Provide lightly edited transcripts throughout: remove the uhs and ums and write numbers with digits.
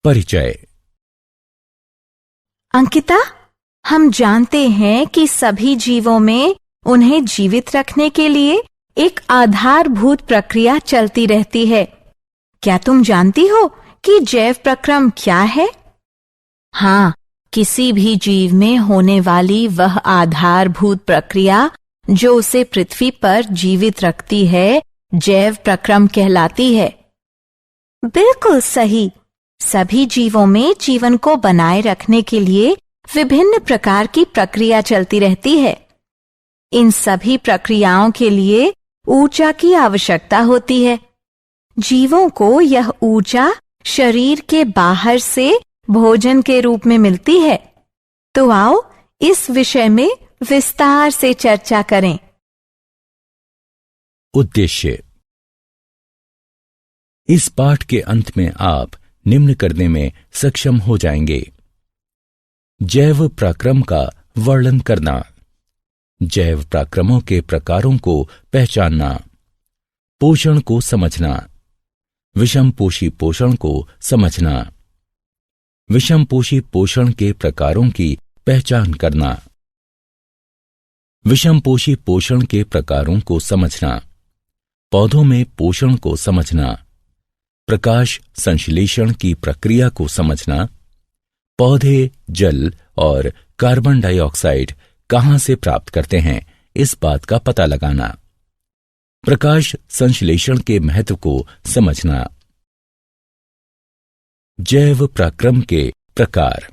परिचय। अंकिता, हम जानते हैं कि सभी जीवों में उन्हें जीवित रखने के लिए एक आधारभूत प्रक्रिया चलती रहती है। क्या तुम जानती हो कि जैव प्रक्रम क्या है? हाँ, किसी भी जीव में होने वाली वह आधारभूत प्रक्रिया जो उसे पृथ्वी पर जीवित रखती है, जैव प्रक्रम कहलाती है। बिल्कुल सही। सभी जीवों में जीवन को बनाए रखने के लिए विभिन्न प्रकार की प्रक्रिया चलती रहती है। इन सभी प्रक्रियाओं के लिए ऊर्जा की आवश्यकता होती है। जीवों को यह ऊर्जा शरीर के बाहर से भोजन के रूप में मिलती है। तो आओ इस विषय में विस्तार से चर्चा करें। उद्देश्य। इस पाठ के अंत में आप निम्न करने में सक्षम हो जाएंगे: जैव प्रक्रम का वर्णन करना, जैव प्रक्रमों के प्रकारों को पहचानना, पोषण को समझना, विषमपोषी पोषण को समझना, विषमपोषी पोषण के प्रकारों की पहचान करना, विषमपोषी पोषण के प्रकारों को समझना, पौधों में पोषण को समझना, प्रकाश संश्लेषण की प्रक्रिया को समझना, पौधे जल और कार्बन डाइऑक्साइड कहां से प्राप्त करते हैं इस बात का पता लगाना, प्रकाश संश्लेषण के महत्व को समझना। जैव प्रक्रम के प्रकार।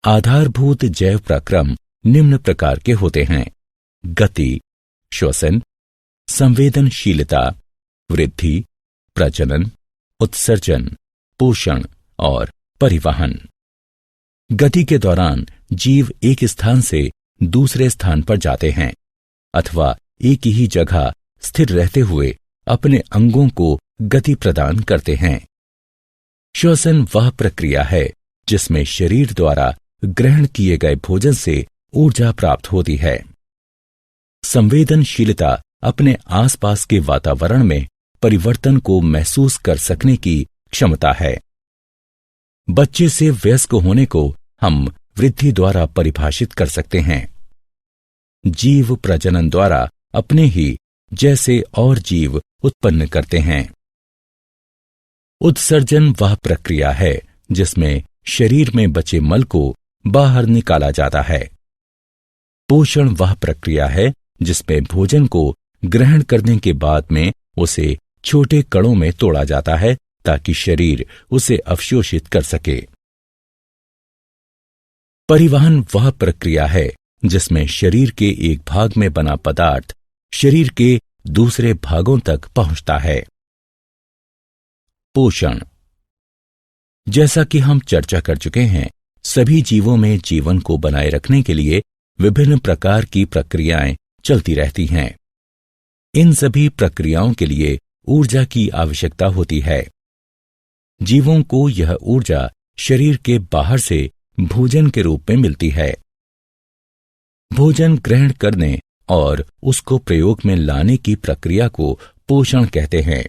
आधारभूत जैव प्रक्रम निम्न प्रकार के होते हैं: गति, श्वसन, संवेदनशीलता, वृद्धि, प्रजनन, उत्सर्जन, पोषण और परिवहन। गति के दौरान जीव एक स्थान से दूसरे स्थान पर जाते हैं अथवा एक ही जगह स्थिर रहते हुए अपने अंगों को गति प्रदान करते हैं। श्वसन वह प्रक्रिया है जिसमें शरीर द्वारा ग्रहण किए गए भोजन से ऊर्जा प्राप्त होती है। संवेदनशीलता अपने आसपास के वातावरण में परिवर्तन को महसूस कर सकने की क्षमता है। बच्चे से वयस्क होने को हम वृद्धि द्वारा परिभाषित कर सकते हैं। जीव प्रजनन द्वारा अपने ही जैसे और जीव उत्पन्न करते हैं। उत्सर्जन वह प्रक्रिया है जिसमें शरीर में बचे मल को बाहर निकाला जाता है। पोषण वह प्रक्रिया है जिसमें भोजन को ग्रहण करने के बाद में उसे छोटे कणों में तोड़ा जाता है ताकि शरीर उसे अवशोषित कर सके। परिवहन वह प्रक्रिया है जिसमें शरीर के एक भाग में बना पदार्थ शरीर के दूसरे भागों तक पहुंचता है। पोषण। जैसा कि हम चर्चा कर चुके हैं, सभी जीवों में जीवन को बनाए रखने के लिए विभिन्न प्रकार की प्रक्रियाएं चलती रहती हैं। इन सभी प्रक्रियाओं के लिए ऊर्जा की आवश्यकता होती है। जीवों को यह ऊर्जा शरीर के बाहर से भोजन के रूप में मिलती है। भोजन ग्रहण करने और उसको प्रयोग में लाने की प्रक्रिया को पोषण कहते हैं।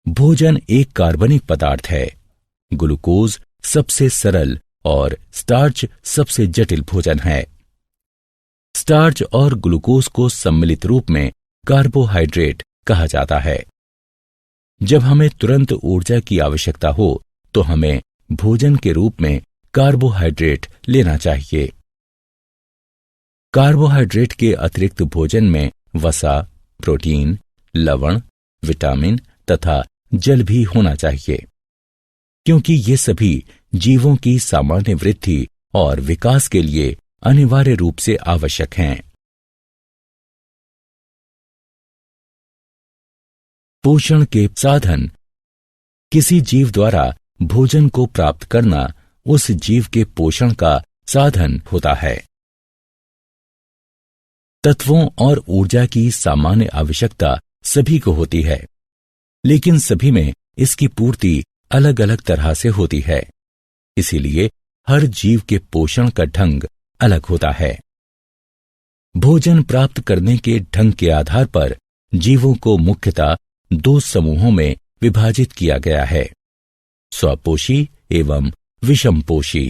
भोजन एक कार्बनिक पदार्थ है। ग्लूकोज सबसे सरल और स्टार्च सबसे जटिल भोजन है। स्टार्च और ग्लूकोज को सम्मिलित रूप में कार्बोहाइड्रेट कहा जाता है। जब हमें तुरंत ऊर्जा की आवश्यकता हो तो हमें भोजन के रूप में कार्बोहाइड्रेट लेना चाहिए। कार्बोहाइड्रेट के अतिरिक्त भोजन में वसा, प्रोटीन, लवण, विटामिन तथा जल भी होना चाहिए, क्योंकि ये सभी जीवों की सामान्य वृद्धि और विकास के लिए अनिवार्य रूप से आवश्यक हैं। पोषण के साधन। किसी जीव द्वारा भोजन को प्राप्त करना उस जीव के पोषण का साधन होता है। तत्वों और ऊर्जा की सामान्य आवश्यकता सभी को होती है, लेकिन सभी में इसकी पूर्ति अलग अलग तरह से होती है। इसीलिए हर जीव के पोषण का ढंग अलग होता है। भोजन प्राप्त करने के ढंग के आधार पर जीवों को मुख्यतः दो समूहों में विभाजित किया गया है: स्वपोषी एवं विषमपोषी।